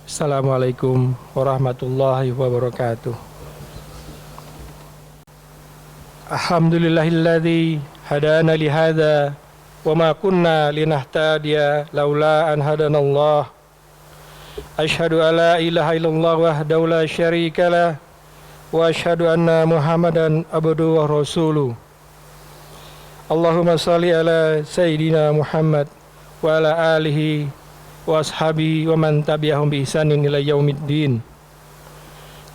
Assalamualaikum warahmatullahi wabarakatuh. Alhamdulillahilladzi hadana li hadza wa ma kunna linahtadiya laula an hadanallah. Asyhadu an la ilaha illallah wahdahu la syarika lah wa asyhadu anna Muhammadan abduhu wa rasuluh. Allahumma shalli ala sayyidina Muhammad wa ala alihi wa ashabi wa man tabi'ahum bi ihsanin ila yaumiddin.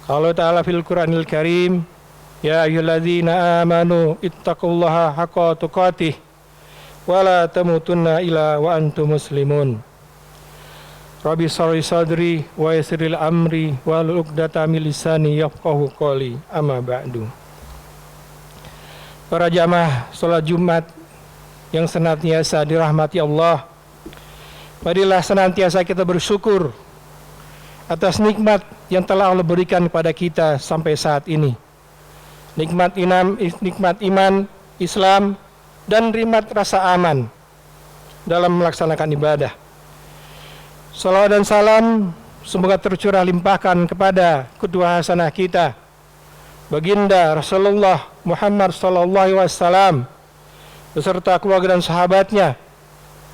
Qala ta'ala fil Qur'anil Karim, ya ayyuhalladzina amanu ittaqullaha haqqa tuqatih wa la tamutunna illa wa antum muslimun. Rabbi shrah sadri wa yassir li amri wahlul 'uqdatam min lisani yafqahu qawli. Amma ba'du. Para jamaah salat Jumat yang senantiasa dirahmati Allah, marilah senantiasa kita bersyukur atas nikmat yang telah Allah berikan kepada kita sampai saat ini. Nikmat iman, Islam, dan nikmat rasa aman dalam melaksanakan ibadah. Salawat dan salam semoga tercurah limpahkan kepada qudwah hasanah kita, Baginda Rasulullah Muhammad sallallahu alaihi wasallam beserta keluarga dan sahabatnya,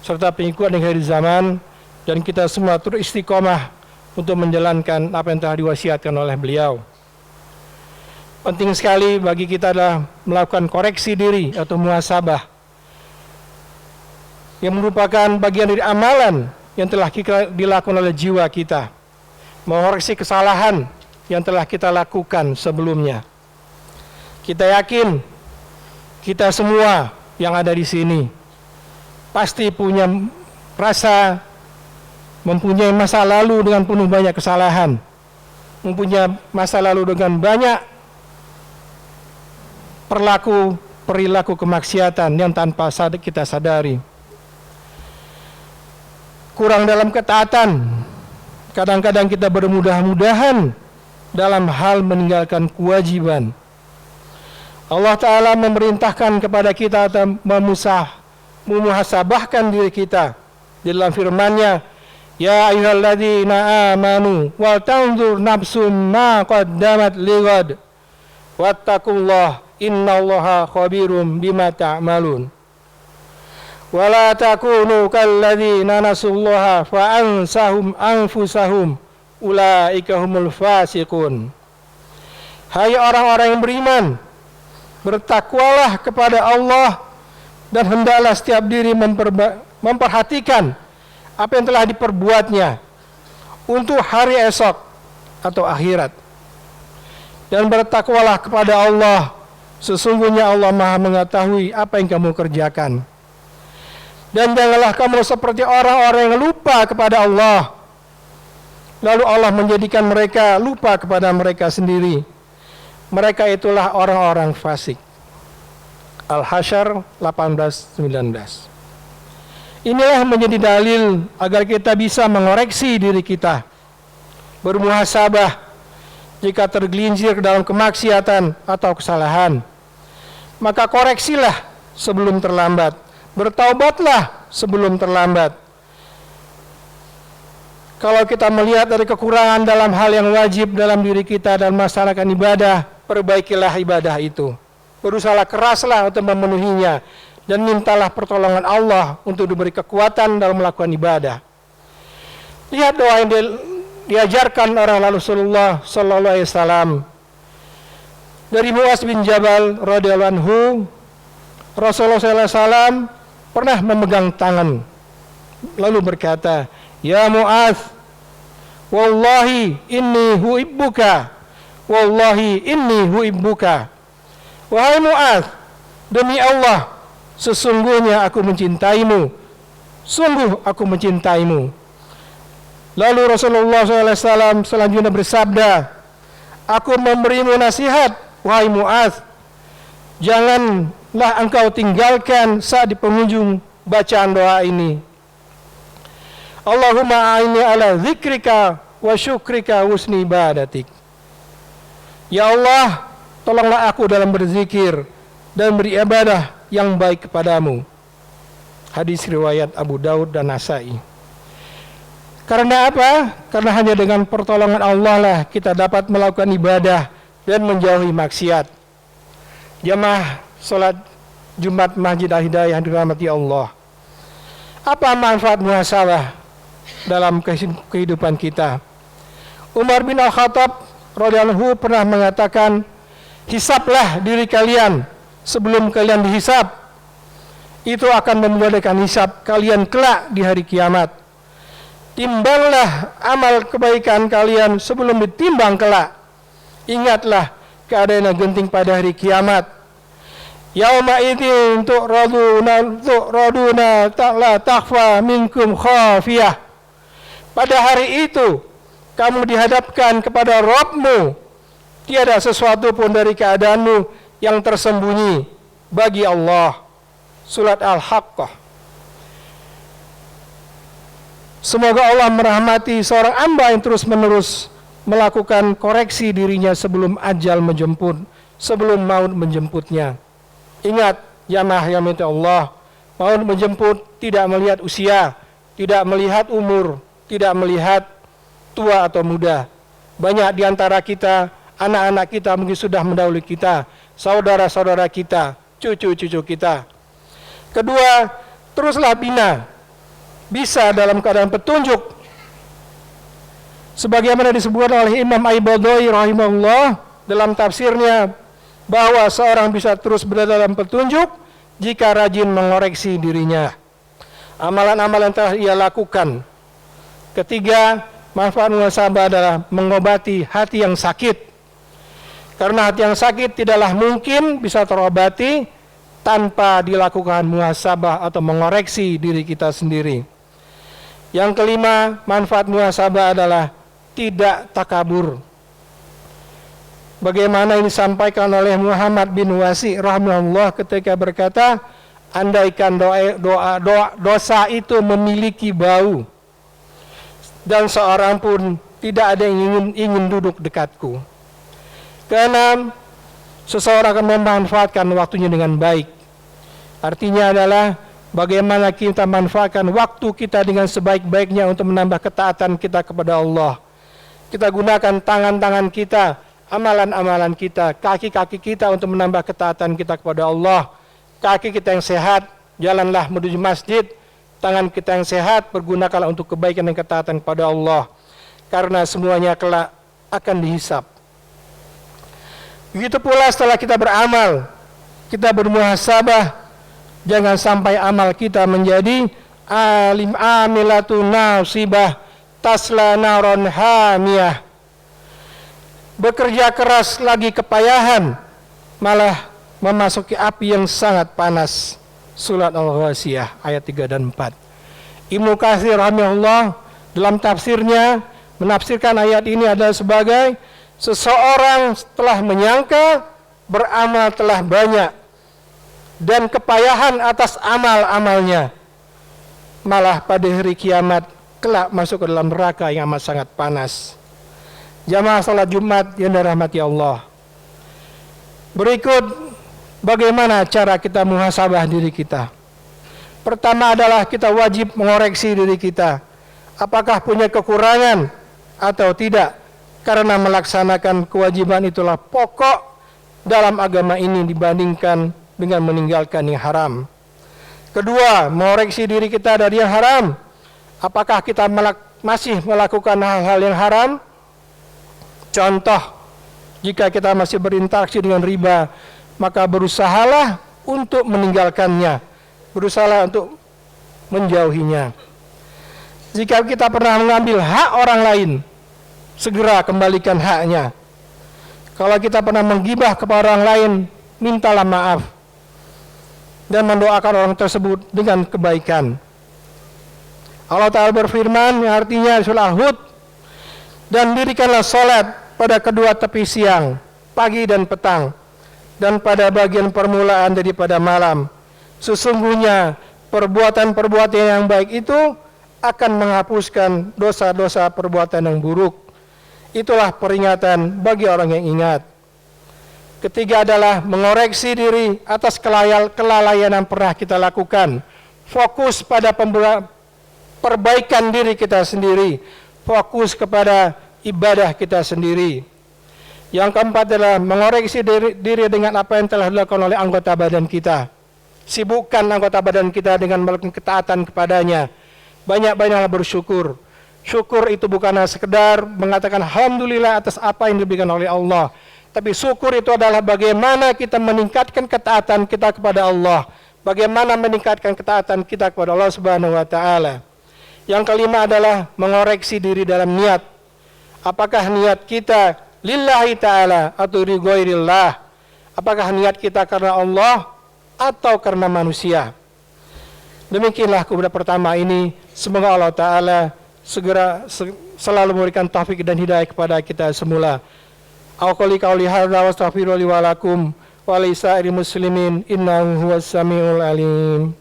serta pengikut di akhir zaman, dan kita semua terus istiqomah untuk menjalankan apa yang telah diwasiatkan oleh beliau. Penting sekali bagi kita adalah melakukan koreksi diri atau muhasabah, yang merupakan bagian dari amalan yang telah dilakukan oleh jiwa kita, mengoreksi kesalahan yang telah kita lakukan sebelumnya. Kita yakin kita semua yang ada di sini pasti mempunyai masa lalu dengan penuh banyak kesalahan, mempunyai masa lalu dengan banyak perilaku kemaksiatan yang tanpa kita sadari. Kurang dalam ketaatan, kadang-kadang kita bermudah-mudahan dalam hal meninggalkan kewajiban. Allah Ta'ala memerintahkan kepada kita memuhasabahkan diri kita di dalam firman-Nya, ya ayyuhalladzina amanu wal tanzur nafsum ma qaddamat lighad wattaqullah innallaha khabirum bima ta'malun. Wala takunu kalladzina nasullaha fa ansahum anfusahum ulaika humul fasiqun. Hai orang-orang yang beriman, bertakwalah kepada Allah dan hendaklah setiap diri memperhatikan apa yang telah diperbuatnya untuk hari esok atau akhirat. Dan bertakwalah kepada Allah, sesungguhnya Allah Maha mengetahui apa yang kamu kerjakan. Dan janganlah kamu seperti orang-orang yang lupa kepada Allah, lalu Allah menjadikan mereka lupa kepada mereka sendiri. Mereka itulah orang-orang fasik. Al-Hasyr 18-19. Inilah menjadi dalil agar kita bisa mengoreksi diri kita, bermuhasabah jika tergelincir ke dalam kemaksiatan atau kesalahan. Maka koreksilah sebelum terlambat, bertaubatlah sebelum terlambat. Kalau kita melihat dari kekurangan dalam hal yang wajib dalam diri kita dan melaksanakan ibadah, perbaikilah ibadah itu. Berusahalah keraslah untuk memenuhinya, dan mintalah pertolongan Allah untuk diberi kekuatan dalam melakukan ibadah. Lihat doa yang diajarkan orang Rasulullah sallallahu alaihi wasallam. Dari Muaz bin Jabal radhiyallahu anhu, Rasulullah sallallahu alaihi wasallam pernah memegang tangan lalu berkata, ya Muaz, wallahi inni huibbuka, wallahi inni huibbuka. Wahai Muaz, demi Allah, sesungguhnya aku mencintaimu, sungguh aku mencintaimu. Lalu Rasulullah SAW selanjutnya bersabda, aku memberimu nasihat, wahai Muaz, janganlah engkau tinggalkan saat di penghujung bacaan doa ini. Allahumma a'inni ala zikrika wa syukrika wa husni ibadatik. Ya Allah, tolonglah aku dalam berzikir dan beribadah yang baik kepadamu. Hadis riwayat Abu Daud dan Nasai. Karena apa? Karena hanya dengan pertolongan Allah lah kita dapat melakukan ibadah dan menjauhi maksiat. Jamaah salat Jumat Masjid Al-Hidayah yang dirahmati Allah. Apa manfaat muhasabah dalam kehidupan kita? Umar bin Al-Khattab radhiyallahu anhu pernah mengatakan, hisablah diri kalian sebelum kalian dihisab. Itu akan memudahkan hisab kalian kelak di hari kiamat. Timbanglah amal kebaikan kalian sebelum ditimbang kelak. Ingatlah keadaan yang genting pada hari kiamat. Yauma idzin tu'raduna la takhfa minkum khafiyah. Pada hari itu kamu dihadapkan kepada Rabb-Mu, tiada sesuatu pun dari keadaanmu yang tersembunyi bagi Allah. Surat Al-Haqqah. Semoga Allah merahmati seorang hamba yang terus-menerus melakukan koreksi dirinya sebelum ajal menjemput, sebelum maut menjemputnya. Ingat, jamaah yang minta Allah, maut menjemput tidak melihat usia, tidak melihat umur, tidak melihat tua atau muda. Banyak di antara kita, anak-anak kita mungkin sudah mendahului kita, saudara-saudara kita, cucu-cucu kita. Kedua, teruslah bina, bisa dalam keadaan petunjuk. Sebagaimana disebutkan oleh Imam Al-Badawi rahimahullah dalam tafsirnya, bahwa seorang bisa terus berada dalam petunjuk jika rajin mengoreksi dirinya. Amalan-amalan telah ia lakukan. Ketiga, manfaat muhasabah adalah mengobati hati yang sakit. Karena hati yang sakit tidaklah mungkin bisa terobati tanpa dilakukan muhasabah atau mengoreksi diri kita sendiri. Yang kelima, manfaat muhasabah adalah tidak takabur. Bagaimana ini disampaikan oleh Muhammad bin Wasi rahimahullah ketika berkata, andaikan dosa itu memiliki bau dan seorang pun tidak ada yang ingin duduk dekatku. Keenam, seseorang akan memanfaatkan waktunya dengan baik. Artinya adalah bagaimana kita manfaatkan waktu kita dengan sebaik-baiknya untuk menambah ketaatan kita kepada Allah. Kita gunakan tangan-tangan kita, amalan-amalan kita, kaki-kaki kita untuk menambah ketaatan kita kepada Allah. Kaki kita yang sehat, jalanlah menuju masjid. Tangan kita yang sehat, pergunakanlah untuk kebaikan dan ketaatan kepada Allah. Karena semuanya kelak akan dihisab. Begitu pula setelah kita beramal, kita bermuhasabah, jangan sampai amal kita menjadi amilatun nasibah tasla naron hamiyah. Bekerja keras lagi kepayahan, malah memasuki api yang sangat panas. Surat Al-Ghasiyah ayat 3 dan 4. Ibnu Katsir rahimahullah dalam tafsirnya menafsirkan ayat ini adalah sebagai seseorang setelah menyangka beramal telah banyak dan kepayahan atas amal-amalnya, malah pada hari kiamat kelak masuk ke dalam neraka yang amat sangat panas. Jamaah salat Jumat yang dirahmati Allah. Berikut bagaimana cara kita muhasabah diri kita. Pertama adalah kita wajib mengoreksi diri kita. Apakah punya kekurangan atau tidak? Karena melaksanakan kewajiban itulah pokok dalam agama ini dibandingkan dengan meninggalkan yang haram. Kedua, mengoreksi diri kita dari yang haram. Apakah kita masih melakukan hal-hal yang haram? Contoh, jika kita masih berinteraksi dengan riba, maka berusahalah untuk meninggalkannya, berusahalah untuk menjauhinya. Jika kita pernah mengambil hak orang lain, segera kembalikan haknya. Kalau kita pernah menggibah kepada orang lain, mintalah maaf dan mendoakan orang tersebut dengan kebaikan. Allah Ta'ala berfirman yang artinya surah Hud, dan dirikanlah salat pada kedua tepi siang, pagi dan petang, dan pada bagian permulaan daripada malam. Sesungguhnya perbuatan-perbuatan yang baik itu akan menghapuskan dosa-dosa perbuatan yang buruk. Itulah peringatan bagi orang yang ingat. Ketiga adalah mengoreksi diri atas kelalaian yang pernah kita lakukan. Fokus pada perbaikan diri kita sendiri, fokus kepada ibadah kita sendiri. Yang keempat adalah mengoreksi diri dengan apa yang telah dilakukan oleh anggota badan kita. Sibukkan anggota badan kita dengan melakukan ketaatan kepadanya. Banyak-banyaklah bersyukur. Syukur itu bukanlah sekedar mengatakan alhamdulillah atas apa yang diberikan oleh Allah, tapi syukur itu adalah bagaimana kita meningkatkan ketaatan kita kepada Allah, bagaimana meningkatkan ketaatan kita kepada Allah Subhanahu wa taala. Yang kelima adalah mengoreksi diri dalam niat. Apakah niat kita lillahi ta'ala atau lighoirillah? Apakah niat kita karena Allah atau karena manusia? Demikianlah kepada pertama ini. Semoga Allah Ta'ala segera selalu memberikan taufik dan hidayah kepada kita semula. Aku qouli hadza wa astaghfiru li wa lakum wa lisairil muslimin innahu huwas samiul alim.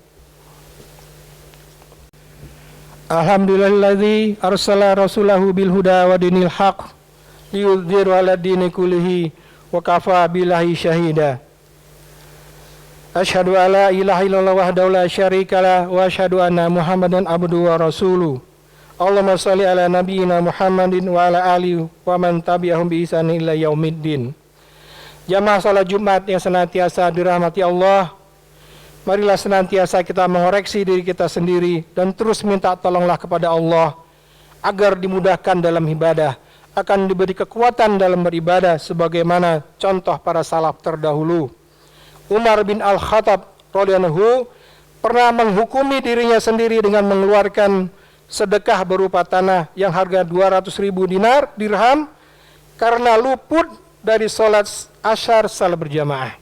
Alhamdulillahilladzi arsala rasulahu bil huda wa dinil haq liyudhhirahu 'ala dini kullihi wa kafa billahi syahida. Asyhadu an la ilaha illallah wahdahu la syarikalah wa asyhadu anna Muhammadan abduhu wa rasuluh. Allahumma shalli ala nabiyyina Muhammadin wa ala alihi wa man tabi'ahum bi ihsan ila yaumiddin. Jamaah salat Jumat yang senantiasa dirahmati Allah, marilah senantiasa kita mengoreksi diri kita sendiri dan terus minta tolonglah kepada Allah agar dimudahkan dalam ibadah, akan diberi kekuatan dalam beribadah sebagaimana contoh para salaf terdahulu. Umar bin Al-Khattab radhiyallahu pernah menghukumi dirinya sendiri dengan mengeluarkan sedekah berupa tanah yang harga 200.000 dirham karena luput dari sholat asyar salat berjamaah.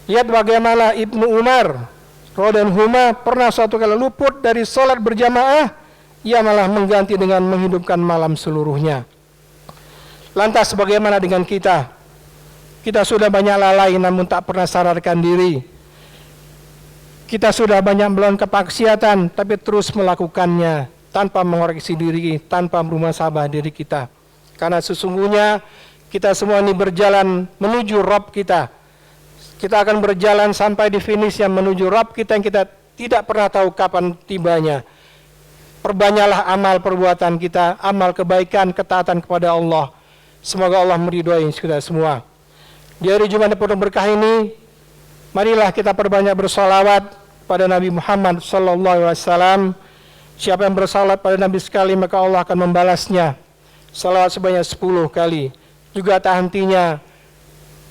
Lihat bagaimana Ibnu Umar radhiyallahu pernah suatu kali luput dari sholat berjamaah, ia malah mengganti dengan menghidupkan malam seluruhnya. Lantas bagaimana dengan kita? Kita sudah banyak lalai namun tak pernah sadarkan diri. Kita sudah banyak melakukan kemaksiatan tapi terus melakukannya tanpa mengoreksi diri, tanpa bermuhasabah diri kita. Karena sesungguhnya kita semua ini berjalan menuju Rabb kita. Kita akan berjalan sampai di finish yang menuju Rabb kita yang kita tidak pernah tahu kapan tibanya. Perbanyaklah amal perbuatan kita, amal kebaikan, ketaatan kepada Allah. Semoga Allah meridhai kita semua. Di hari Jumat yang penuh berkah ini, marilah kita perbanyak bersolawat pada Nabi Muhammad SAW. Siapa yang bersolawat pada Nabi sekali, maka Allah akan membalasnya salawat sebanyak 10 kali. Juga tak hentinya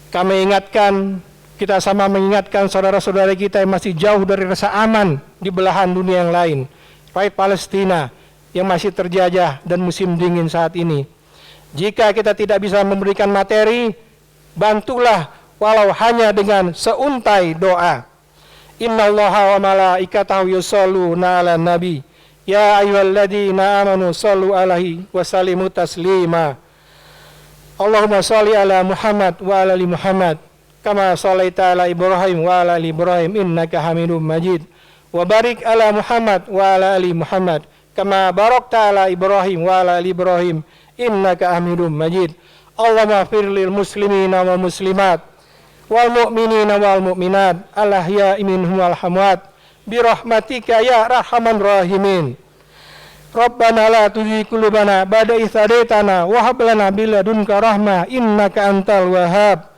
kami ingatkan, kita sama mengingatkan saudara-saudara kita yang masih jauh dari rasa aman di belahan dunia yang lain, rakyat Palestina yang masih terjajah dan musim dingin saat ini. Jika kita tidak bisa memberikan materi, bantulah walau hanya dengan seuntai doa. Innallaha wa malaikatahu yusholluna 'alan nabi ya ayyuhalladzina amanu shallu 'alaihi wa sallimu taslima. Allahumma shalli ala Muhammad wa ala ali Muhammad kama shallaita ala Ibrahim wa ala ali Ibrahim innaka Hamidum Majid. Wa barik ala Muhammad wa ala ali Muhammad kama barakta ala Ibrahim wa ala ali Ibrahim innaka Hamidum Majid. Allahumma ighfir lil muslimina wal muslimat wal mu'minina wal mu'minat al ahya'i minhum wal amwat bi rahmatika ya arhamar rahimin. Rabbana la tuzigh qulubana ba'da idh hadaytana wa hab lana min ladunka rahmah innaka antal wahhab.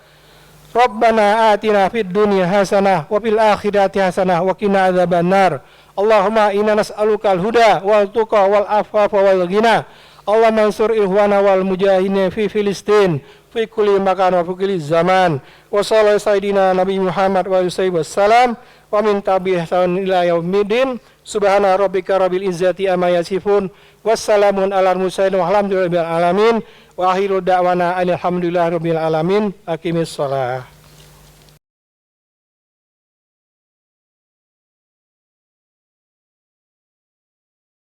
Rabbana atina fid dunya hasanah wa fil akhirati hasanah wa qina adzabannar. Allahumma inna nas'aluka al-huda wal tuqa wal afafa wal ghina. Allah mansur ihwana wal mujahidin fi Filistin fi kulli makan wa fi kulli zaman. Wa sallallahu sayyidina Nabi Muhammad wa alihi wasallam wa min tabi'ihsan ila yaumiddin. Subhana rabbika rabbil izzati amma yasifun. Wassalamun alal mursalin walhamdulillahi rabbil alamin. Wa akhiru da'wana alhamdulillahi rabbil alamin. Aqimis shalah.